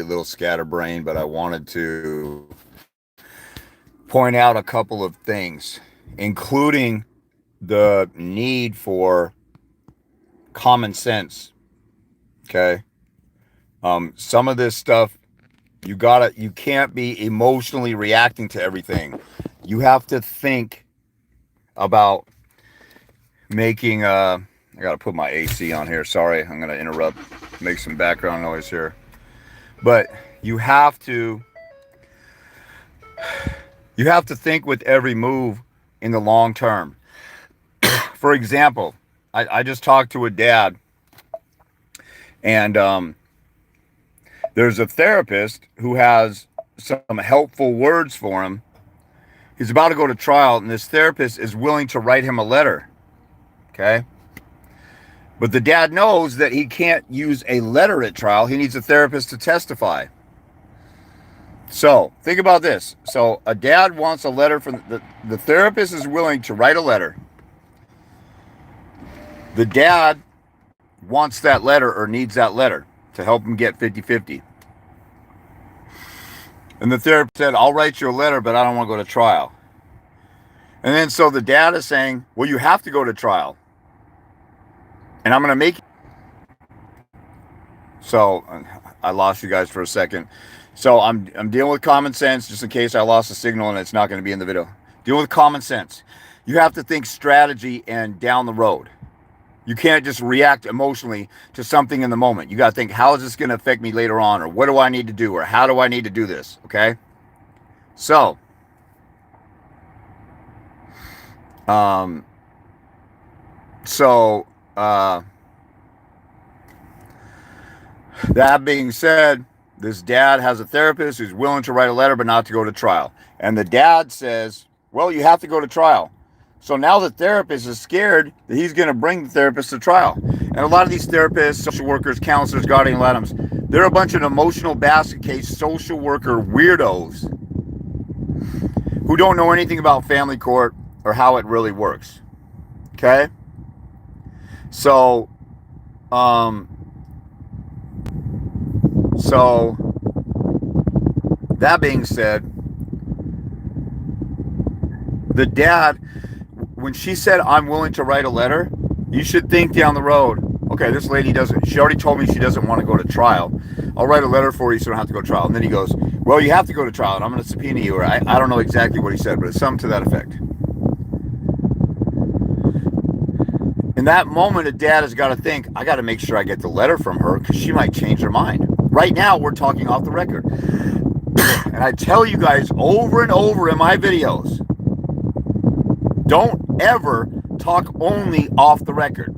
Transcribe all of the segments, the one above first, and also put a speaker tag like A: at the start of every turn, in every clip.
A: little scatterbrained, but I wanted to point out a couple of things, including the need for common sense. Okay. Some of this stuff, you can't be emotionally reacting to everything. You have to think about making, I got to put my AC on here. Sorry, I'm going to interrupt, make some background noise here. But you have to think with every move in the long term. For example, I just talked to a dad, and there's a therapist who has some helpful words for him. He's about to go to trial, and this therapist is willing to write him a letter. Okay? But the dad knows that he can't use a letter at trial. He needs a therapist to testify. So, think about this. So, a dad wants a letter from the therapist is willing to write a letter. The dad wants that letter or needs that letter to help him get 50-50. And the therapist said, I'll write you a letter, but I don't want to go to trial. And then so the dad is saying, well, you have to go to trial. And I'm going to make you. So I lost you guys for a second. So I'm dealing with common sense, just in case I lost the signal and it's not going to be in the video. Dealing with common sense. You have to think strategy and down the road. You can't just react emotionally to something in the moment. You got to think, how is this going to affect me later on? Or what do I need to do? Or how do I need to do this? Okay? So, that being said, this dad has a therapist who's willing to write a letter but not to go to trial. And the dad says, well, you have to go to trial. So now the therapist is scared that he's going to bring the therapist to trial. And a lot of these therapists, social workers, counselors, guardian ad litem, they're a bunch of emotional basket case social worker weirdos who don't know anything about family court or how it really works. Okay? So that being said, the dad, when she said, I'm willing to write a letter, you should think down the road, okay, this lady she already told me she doesn't want to go to trial. I'll write a letter for you so you don't have to go to trial. And then he goes, well, you have to go to trial, and I'm going to subpoena you. Or I don't know exactly what he said, but it's something to that effect. In that moment, a dad has got to think, I got to make sure I get the letter from her because she might change her mind. Right now, we're talking off the record. And I tell you guys over and over in my videos, don't ever talk only off the record.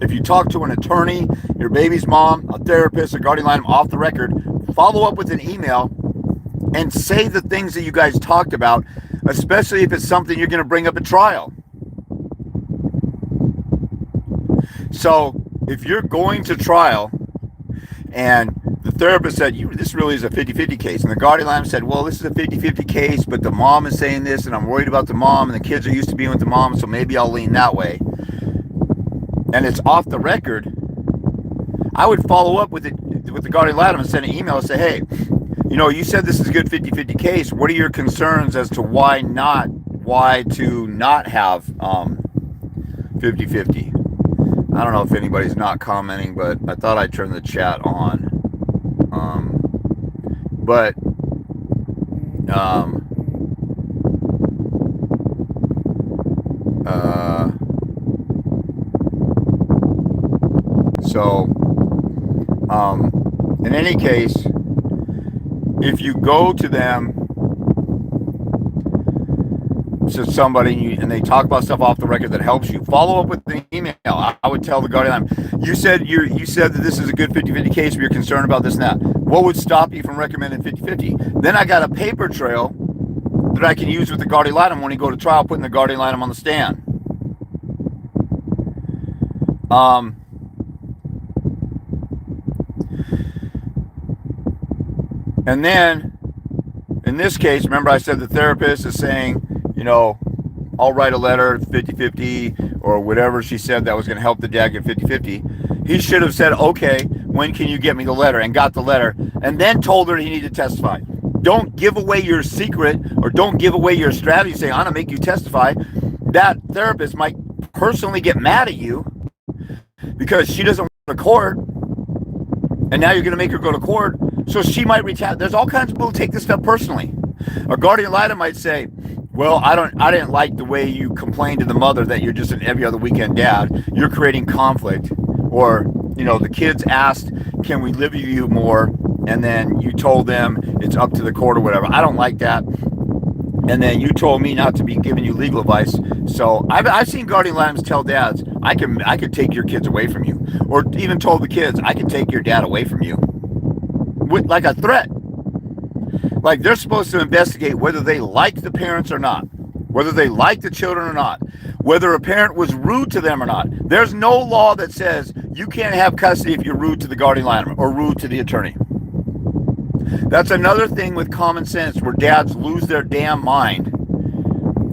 A: If you talk to an attorney, your baby's mom, a therapist, a guardian ad litem off the record, follow up with an email and say the things that you guys talked about, especially if it's something you're going to bring up at trial. So if you're going to trial and the therapist said, this really is a 50-50 case. And the guardian ad litem said, well, this is a 50-50 case, but the mom is saying this, and I'm worried about the mom, and the kids are used to being with the mom, so maybe I'll lean that way. And it's off the record. I would follow up with the guardian ad litem and send an email and say, hey, you said this is a good 50-50 case. What are your concerns as to why to not have 50-50? I don't know if anybody's not commenting, but I thought I'd turn the chat on. In any case, if you go to them, to somebody and they talk about stuff off the record that helps you, follow up with an email. I would tell the guardian, you said that this is a good 50-50 case, but you're concerned about this and that. What would stop you from recommending 50-50? Then I got a paper trail that I can use with the guardian ad litem when you go to trial, putting the guardian ad litem on the stand. And then, in this case, remember I said the therapist is saying, I'll write a letter, 50-50, or whatever she said that was going to help the dad get 50-50. He should have said, okay, when can you get me the letter, and got the letter, and then told her he needed to testify. Don't give away your secret, or don't give away your strategy saying, I'm going to make you testify. That therapist might personally get mad at you because she doesn't want to go to court, and now you're going to make her go to court, so she might retaliate. There's all kinds of people who take this stuff personally. A guardian ad litem might say, well, I didn't like the way you complained to the mother that you're just an every other weekend dad. You're creating conflict. Or, the kids asked, can we live with you more? And then you told them it's up to the court or whatever. I don't like that. And then you told me not to be giving you legal advice. So I've seen guardian ad litems tell dads, I could take your kids away from you. Or even told the kids, I can take your dad away from you. With like a threat. Like they're supposed to investigate whether they like the parents or not, whether they like the children or not, whether a parent was rude to them or not. There's no law that says you can't have custody if you're rude to the guardian ad litem or rude to the attorney. That's another thing with common sense where dads lose their damn mind.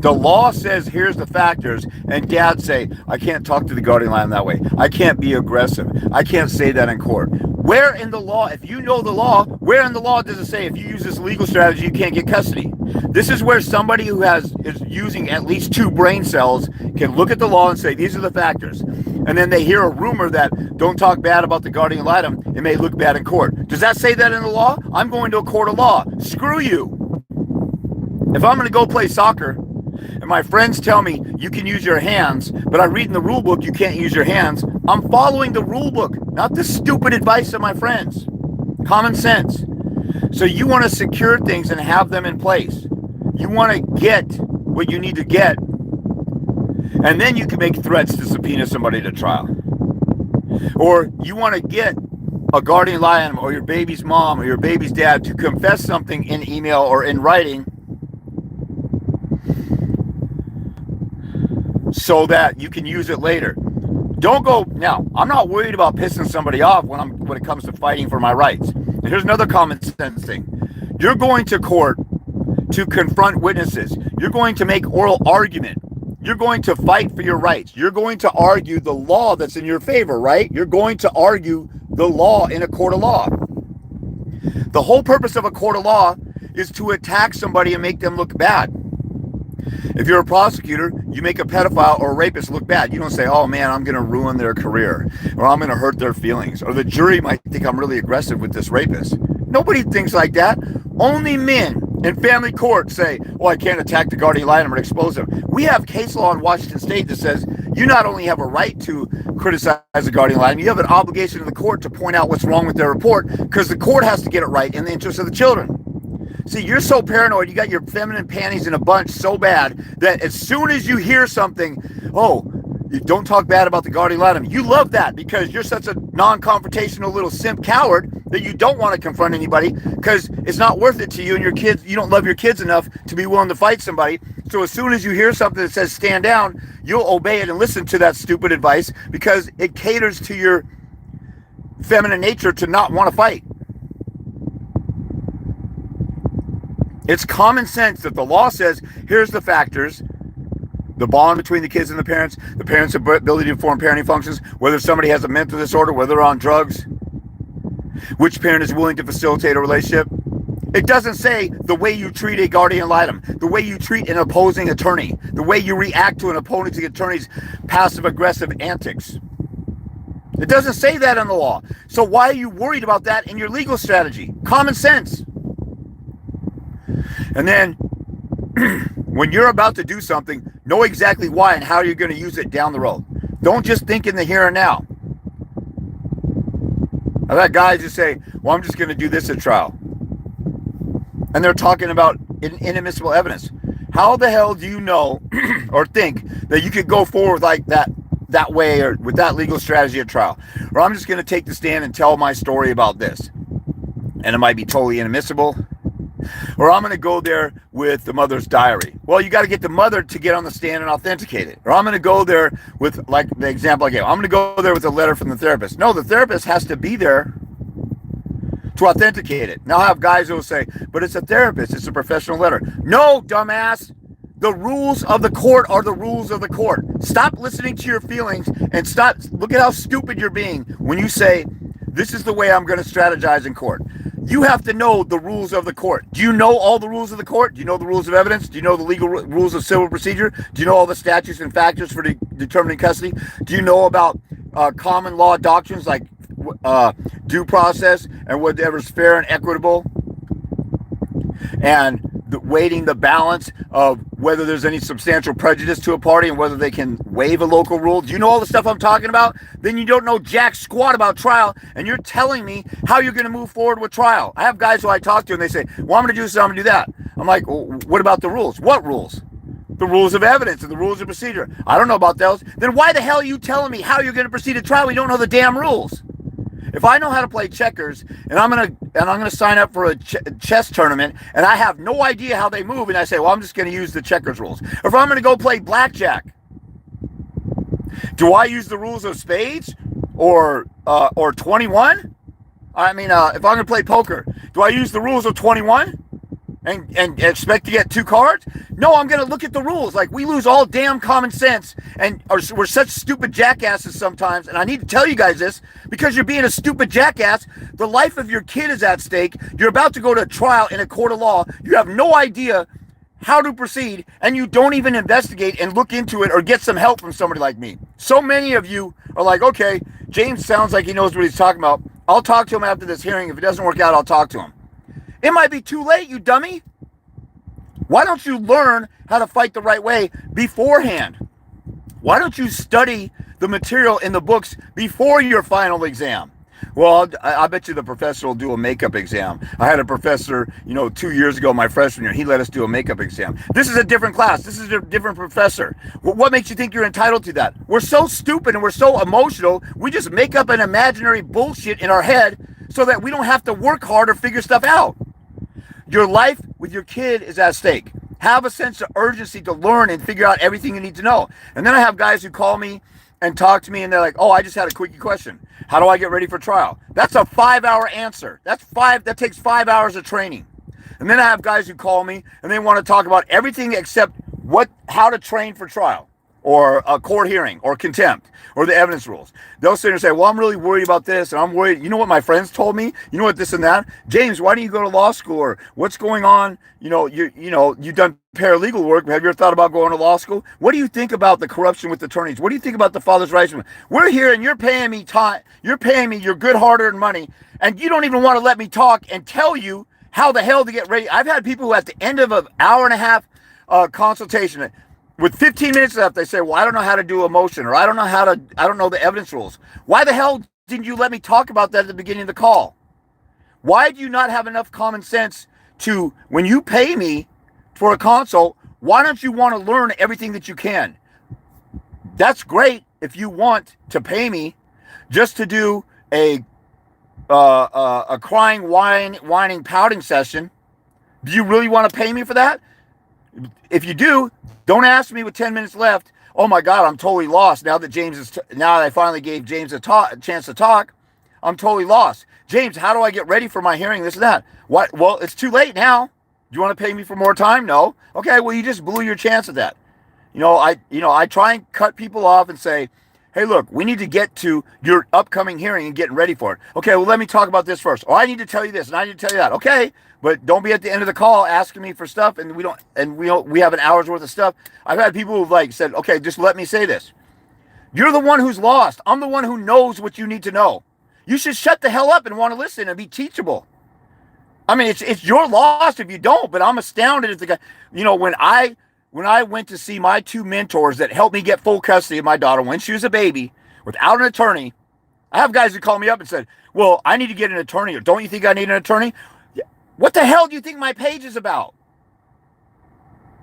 A: The law says here's the factors, and dads say, I can't talk to the guardian ad litem that way. I can't be aggressive. I can't say that in court. Where in the law, if you know the law, where in the law does it say if you use this legal strategy, you can't get custody? This is where somebody who is using at least 2 brain cells can look at the law and say, these are the factors. And then they hear a rumor that don't talk bad about the guardian ad litem, it may look bad in court. Does that say that in the law? I'm going to a court of law. Screw you. If I'm going to go play soccer, and my friends tell me you can use your hands, but I read in the rule book you can't use your hands, I'm following the rule book, not the stupid advice of my friends. Common sense. So you want to secure things and have them in place. You want to get what you need to get, and then you can make threats to subpoena somebody to trial. Or you want to get a guardian ad litem or your baby's mom or your baby's dad to confess something in email or in writing so that you can use it later. Don't go now. I'm not worried about pissing somebody off when it comes to fighting for my rights. And here's another common sense thing. You're going to court to confront witnesses. You're going to make oral argument. You're going to fight for your rights. You're going to argue the law that's in your favor, right? You're going to argue the law in a court of law. The whole purpose of a court of law is to attack somebody and make them look bad. If you're a prosecutor, you make a pedophile or a rapist look bad. You don't say, oh man, I'm going to ruin their career, or I'm going to hurt their feelings, or the jury might think I'm really aggressive with this rapist. Nobody thinks like that. Only men in family court say, oh, I can't attack the guardian ad litem or expose them. We have case law in Washington State that says you not only have a right to criticize the guardian ad litem, you have an obligation to the court to point out what's wrong with their report, because the court has to get it right in the interest of the children. See, you're so paranoid, you got your feminine panties in a bunch so bad that as soon as you hear something, oh, you don't talk bad about the guardian ad litem, you love that because you're such a non-confrontational little simp coward that you don't want to confront anybody because it's not worth it to you and your kids. You don't love your kids enough to be willing to fight somebody. So as soon as you hear something that says stand down, you'll obey it and listen to that stupid advice because it caters to your feminine nature to not want to fight. It's common sense that the law says, here's the factors, the bond between the kids and the parents' ability to perform parenting functions, whether somebody has a mental disorder, whether they're on drugs, which parent is willing to facilitate a relationship. It doesn't say the way you treat a guardian ad litem, the way you treat an opposing attorney, the way you react to an opposing attorney's passive-aggressive antics. It doesn't say that in the law. So why are you worried about that in your legal strategy? Common sense. And then when you're about to do something, know exactly why and how you're going to use it down the road. Don't just think in the here and now. I've had guys just say, well, I'm just going to do this at trial. And they're talking about inadmissible evidence. How the hell do you know or think that you could go forward like that way or with that legal strategy at trial? Or I'm just going to take the stand and tell my story about this. And it might be totally inadmissible. Or I'm going to go there with the mother's diary. Well, you got to get the mother to get on the stand and authenticate it. Or I'm going to go there with, like the example I gave, I'm going to go there with a letter from the therapist. No, the therapist has to be there to authenticate it. Now I have guys who will say, but it's a therapist, it's a professional letter. No, dumbass. The rules of the court are the rules of the court. Stop listening to your feelings and look at how stupid you're being when you say, this is the way I'm going to strategize in court. You have to know the rules of the court. Do you know all the rules of the court? Do you know the rules of evidence? Do you know the legal rules of civil procedure? Do you know all the statutes and factors for determining custody? Do you know about common law doctrines like due process and whatever's fair and equitable? And weighting the balance of whether there's any substantial prejudice to a party and whether they can waive a local rule. Do you know all the stuff I'm talking about? Then you don't know jack squat about trial, and you're telling me how you're going to move forward with trial. I have guys who I talk to, and they say, well, I'm going to do this, I'm going to do that. I'm like, well, what about the rules? What rules? The rules of evidence and the rules of procedure. I don't know about those. Then why the hell are you telling me how you're going to proceed to trial? You don't know the damn rules. If I know how to play checkers and I'm gonna sign up for a chess tournament and I have no idea how they move, and I say, well, I'm just gonna use the checkers rules. Or if I'm gonna go play blackjack, do I use the rules of spades or 21? I mean, if I'm gonna play poker, do I use the rules of 21 and expect to get 2 cards? No, I'm gonna look at the rules. Like, we lose all damn common sense, and we're such stupid jackasses sometimes. And I need to tell you guys this because you're being a stupid jackass. The life of your kid is at stake. You're about to go to trial in a court of law. You have no idea how to proceed, and you don't even investigate and look into it or get some help from somebody like me. So many of you are like, okay, James sounds like he knows what he's talking about. I'll talk to him after this hearing. If it doesn't work out, I'll talk to him. It might be too late, you dummy. Why don't you learn how to fight the right way beforehand? Why don't you study the material in the books before your final exam? Well, I bet you the professor will do a makeup exam. I had a professor, 2 years ago, my freshman year, he let us do a makeup exam. This is a different class. This is a different professor. What makes you think you're entitled to that? We're so stupid and we're so emotional, we just make up an imaginary bullshit in our head so that we don't have to work hard or figure stuff out. Your life with your kid is at stake. Have a sense of urgency to learn and figure out everything you need to know. And then I have guys who call me and talk to me and they're like, oh, I just had a quickie question. How do I get ready for trial? That's a 5-hour answer. That takes 5 hours of training. And then I have guys who call me and they want to talk about everything except how to train for trial or a court hearing or contempt or the evidence rules. They'll sit there and say, well, I'm really worried about this and I'm worried. You know what my friends told me? You know what this and that? James, why don't you go to law school? Or what's going on? You've done paralegal work. Have you ever thought about going to law school? What do you think about the corruption with attorneys? What do you think about the father's rights? We're here and you're paying me time. You're paying me your good hard-earned money, and you don't even want to let me talk and tell you how the hell to get ready. I've had people who at the end of an hour and a half consultation, with 15 minutes left, they say, well, I don't know how to do a motion, or I don't know the evidence rules. Why the hell didn't you let me talk about that at the beginning of the call? Why do you not have enough common sense to, when you pay me for a consult, why don't you want to learn everything that you can? That's great if you want to pay me just to do a crying, whining, pouting session. Do you really want to pay me for that? If you do, don't ask me with 10 minutes left. Oh my God, I'm totally lost. Now that I finally gave James a chance to talk, I'm totally lost. James, how do I get ready for my hearing? This and that. What? Well, it's too late now. Do you want to pay me for more time? No. Okay, well, you just blew your chance at that. I try and cut people off and say, hey, look, we need to get to your upcoming hearing and getting ready for it. Okay, well, let me talk about this first. Oh, I need to tell you this and I need to tell you that. Okay, but don't be at the end of the call asking me for stuff and we have an hour's worth of stuff. I've had people who've said, okay, just let me say this. You're the one who's lost. I'm the one who knows what you need to know. You should shut the hell up and want to listen and be teachable. I mean, it's your loss if you don't, but I'm astounded at the guy. When I went to see my 2 mentors that helped me get full custody of my daughter when she was a baby without an attorney, I have guys who call me up and said, well, I need to get an attorney, or don't you think I need an attorney? What the hell do you think my page is about?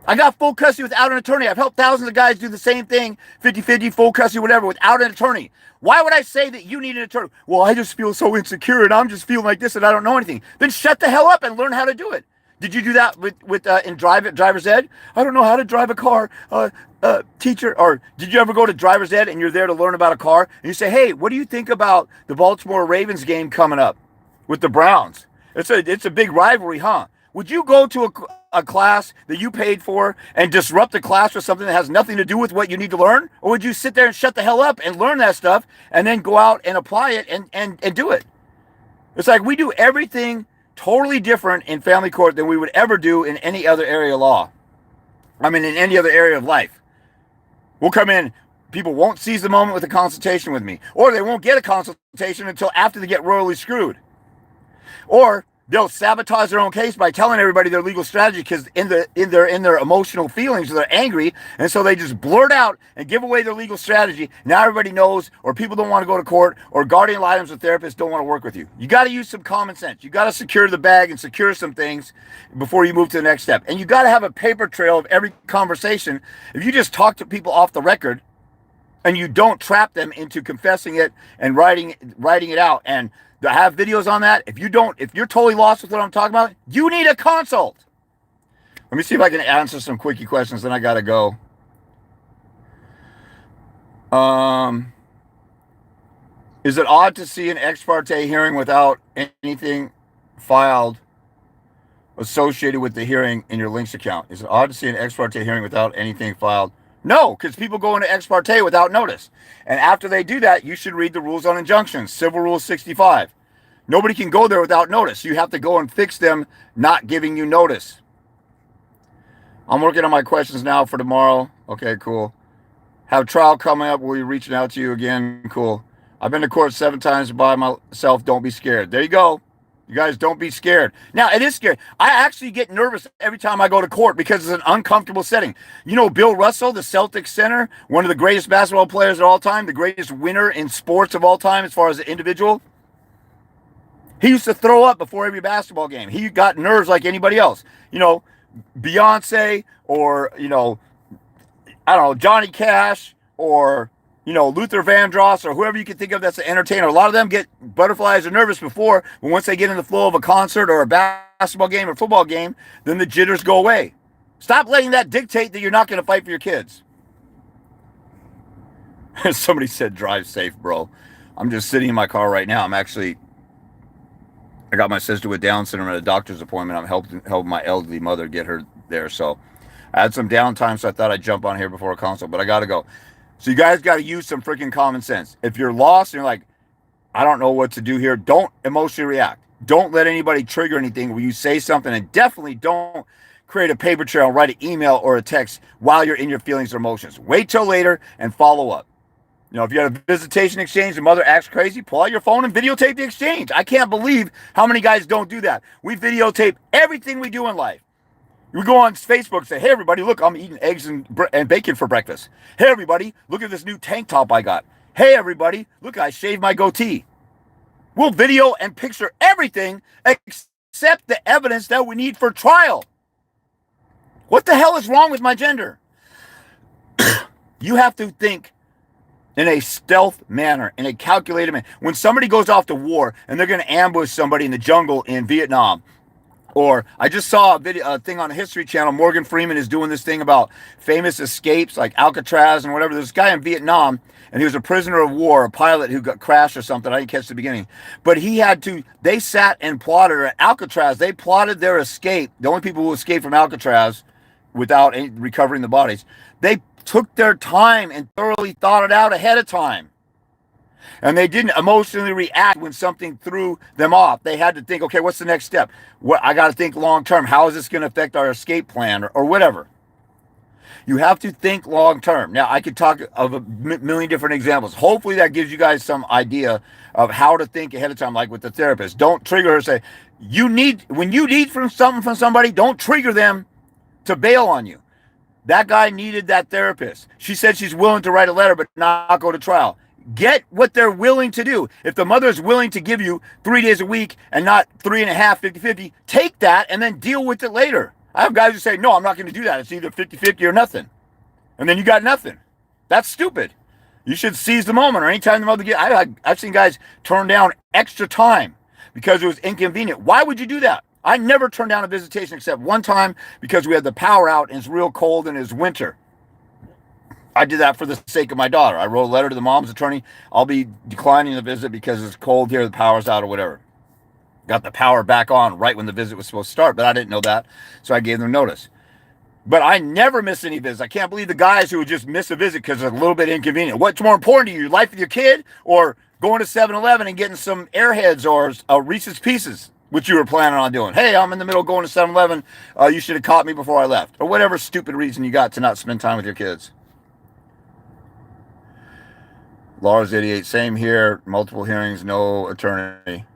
A: I got full custody without an attorney. I've helped thousands of guys do the same thing, 50-50, full custody, whatever, without an attorney. Why would I say that you need an attorney? Well, I just feel so insecure and I'm just feeling like this and I don't know anything. Then shut the hell up and learn how to do it. Did you do that in driver's ed? I don't know how to drive a car, teacher. Or did you ever go to driver's ed and you're there to learn about a car? And you say, hey, what do you think about the Baltimore Ravens game coming up with the Browns? It's a big rivalry, huh? Would you go to a class that you paid for and disrupt the class with something that has nothing to do with what you need to learn? Or would you sit there and shut the hell up and learn that stuff and then go out and apply it and do it? It's like we do everything totally different in family court than we would ever do in any other area of law. I mean, in any other area of life. We'll come in, people won't seize the moment with a consultation with me, or they won't get a consultation until after they get royally screwed. Or they'll sabotage their own case by telling everybody their legal strategy because in their emotional feelings, they're angry, and so they just blurt out and give away their legal strategy. Now everybody knows, or people don't want to go to court, or guardian litigants or therapists don't want to work with you. You got to use some common sense. You got to secure the bag and secure some things before you move to the next step. And you got to have a paper trail of every conversation. If you just talk to people off the record and you don't trap them into confessing it and writing it out, and I have videos on that. If you're totally lost with what I'm talking about, you need a consult. Let me see if I can answer some quickie questions, then I gotta go. Is it odd to see an ex parte hearing without anything filed associated with the hearing in your links account? Is it odd to see an ex parte hearing without anything filed? No, because people go into ex parte without notice. And after they do that, you should read the rules on injunctions, Civil Rule 65. Nobody can go there without notice. You have to go and fix them not giving you notice. I'm working on my questions now for tomorrow. Okay, cool. Have trial coming up. We'll be reaching out to you again. Cool. I've been to court 7 times by myself. Don't be scared. There you go. You guys don't be scared. Now, it is scary. I actually get nervous every time I go to court because it's an uncomfortable setting. You know, Bill Russell, the Celtics center, one of the greatest basketball players of all time, the greatest winner in sports of all time as far as an individual. He used to throw up before every basketball game. He got nerves like anybody else. You know, Beyonce or, I don't know, Johnny Cash or, Luther Vandross or whoever you can think of that's an entertainer. A lot of them get butterflies or nervous before, but once they get in the flow of a concert or a basketball game or football game, then the jitters go away. Stop letting that dictate that you're not going to fight for your kids. Somebody said, drive safe, bro. I'm just sitting in my car right now. I got my sister with Down syndrome at a doctor's appointment. I'm helping my elderly mother get her there. So I had some downtime, so I thought I'd jump on here before a consult, but I got to go. So you guys got to use some freaking common sense. If you're lost and you're like, I don't know what to do here, don't emotionally react. Don't let anybody trigger anything when you say something, and definitely don't create a paper trail, write an email or a text while you're in your feelings or emotions. Wait till later and follow up. If you had a visitation exchange and mother acts crazy, pull out your phone and videotape the exchange. I can't believe how many guys don't do that. We videotape everything we do in life. We go on Facebook and say, hey, everybody, look, I'm eating eggs and bacon for breakfast. Hey, everybody, look at this new tank top I got. Hey, everybody, look, I shaved my goatee. We'll video and picture everything except the evidence that we need for trial. What the hell is wrong with my gender? You have to think in a stealth manner, in a calculated manner. When somebody goes off to war and they're going to ambush somebody in the jungle in Vietnam, or I just saw a thing on the History Channel, Morgan Freeman is doing this thing about famous escapes like Alcatraz and whatever. There's this guy in Vietnam, and he was a prisoner of war, a pilot who got crashed or something. I didn't catch the beginning. But they sat and plotted at Alcatraz. They plotted their escape. The only people who escaped from Alcatraz without recovering the bodies, they took their time and thoroughly thought it out ahead of time. And they didn't emotionally react when something threw them off. They had to think, okay, what's the next step? I got to think long term. How is this going to affect our escape plan or whatever? You have to think long term. Now, I could talk of a million different examples. Hopefully that gives you guys some idea of how to think ahead of time, like with the therapist. Don't trigger her. Say, when you need something from somebody, don't trigger them to bail on you. That guy needed that therapist. She said she's willing to write a letter but not go to trial. Get what they're willing to do. If the mother is willing to give you 3 days a week and not 3.5, 50-50, take that and then deal with it later. I have guys who say, no, I'm not going to do that. It's either 50-50 or nothing. And then you got nothing. That's stupid. You should seize the moment, or anytime the mother I've seen guys turn down extra time because it was inconvenient. Why would you do that? I never turned down a visitation except one time because we had the power out and it's real cold and it's winter. I did that for the sake of my daughter. I wrote a letter to the mom's attorney. I'll be declining the visit because it's cold here, the power's out or whatever. Got the power back on right when the visit was supposed to start, but I didn't know that, so I gave them notice. But I never miss any visits. I can't believe the guys who would just miss a visit because it's a little bit inconvenient. What's more important to you, your life of your kid or going to 7-Eleven and getting some Airheads or Reese's Pieces, which you were planning on doing. Hey, I'm in the middle of going to 7-Eleven. You should have caught me before I left. Or whatever stupid reason you got to not spend time with your kids. Laura's 88. Same here. Multiple hearings, no attorney.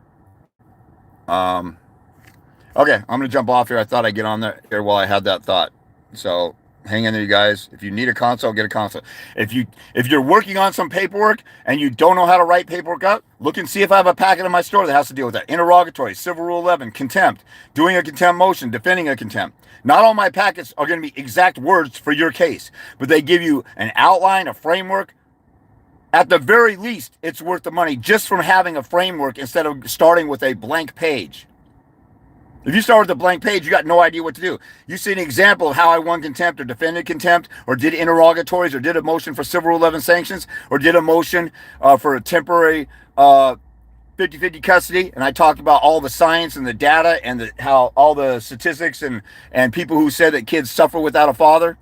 A: Okay, I'm going to jump off here. I thought I'd get on there while I had that thought. So hang in there, you guys. If you need a consult, get a consult. If you're working on some paperwork and you don't know how to write paperwork up, look and see if I have a packet in my store that has to deal with that. Interrogatory, Civil Rule 11, contempt, doing a contempt motion, defending a contempt. Not all my packets are going to be exact words for your case, but they give you an outline, a framework. At the very least, it's worth the money just from having a framework instead of starting with a blank page. If you start with a blank page, you got no idea what to do. You see an example of how I won contempt or defended contempt or did interrogatories or did a motion for Civil Rule 11 sanctions or did a motion for a temporary 50-50 custody. And I talked about all the science and the data and how all the statistics and people who said that kids suffer without a father.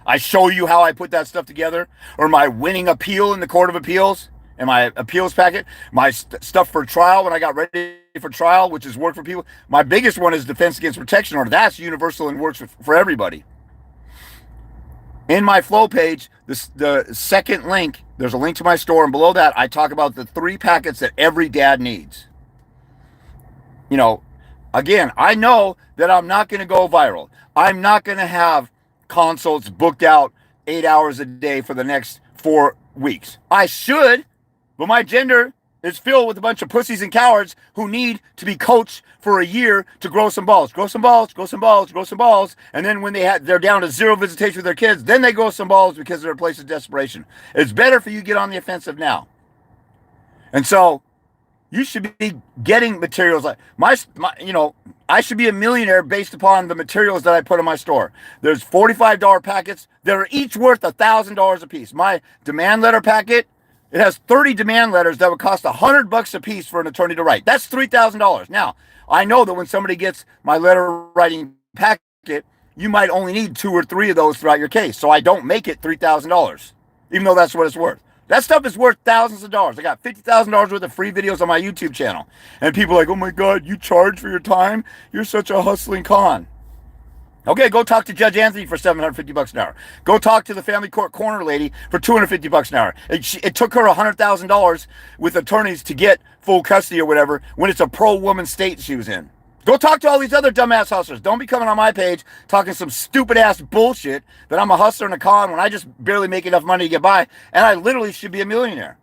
A: I show you how I put that stuff together, or my winning appeal in the Court of Appeals and my appeals packet, my stuff for trial when I got ready for trial, which is work for people. My biggest one is defense against protection order. That's universal and works for everybody. In my flow page, the second link, there's a link to my store, and below that, I talk about the 3 packets that every dad needs. You know, again, I know that I'm not going to go viral. I'm not going to have consults booked out 8 hours a day for the next 4 weeks. I should, but my gender is filled with a bunch of pussies and cowards who need to be coached for a year to grow some balls. Grow some balls, grow some balls, grow some balls. And then when they're down to 0 visitation with their kids, then they grow some balls because they're a place of desperation. It's better for you to get on the offensive now. And so you should be getting materials like I should be a millionaire based upon the materials that I put in my store. There's $45 packets that are each worth $1,000 a piece. My demand letter packet, it has 30 demand letters that would cost $100 a piece for an attorney to write. That's $3,000. Now, I know that when somebody gets my letter writing packet, you might only need 2 or 3 of those throughout your case. So I don't make it $3,000, even though that's what it's worth. That stuff is worth thousands of dollars. I got $50,000 worth of free videos on my YouTube channel. And people are like, oh my God, you charge for your time? You're such a hustling con. Okay, go talk to Judge Anthony for $750 an hour. Go talk to the family court corner lady for $250 an hour. It took her $100,000 with attorneys to get full custody or whatever when it's a pro-woman state she was in. Go talk to all these other dumbass hustlers. Don't be coming on my page talking some stupid-ass bullshit that I'm a hustler and a con when I just barely make enough money to get by, and I literally should be a millionaire.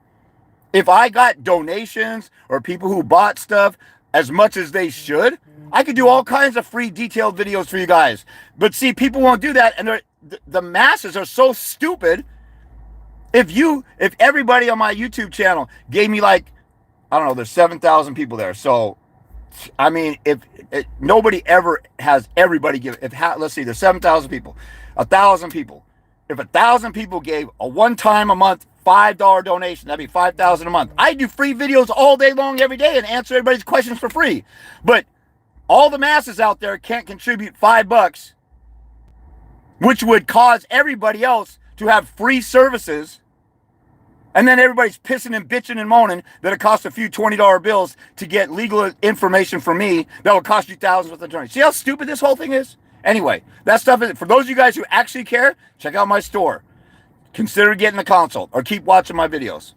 A: If I got donations or people who bought stuff as much as they should, I could do all kinds of free detailed videos for you guys. But see, people won't do that, and the masses are so stupid. If everybody on my YouTube channel gave me I don't know, there's 7,000 people there, so I mean, if nobody ever has everybody give, let's see, there's 7,000 people, 1,000 people. If 1,000 people gave a one-time a month $5 donation, that'd be $5,000 a month. I do free videos all day long every day and answer everybody's questions for free. But all the masses out there can't contribute $5, which would cause everybody else to have free services. And then everybody's pissing and bitching and moaning that it costs a few $20 bills to get legal information from me that will cost you thousands with an attorney. See how stupid this whole thing is? Anyway, that stuff is, for those of you guys who actually care, check out my store. Consider getting a consult or keep watching my videos.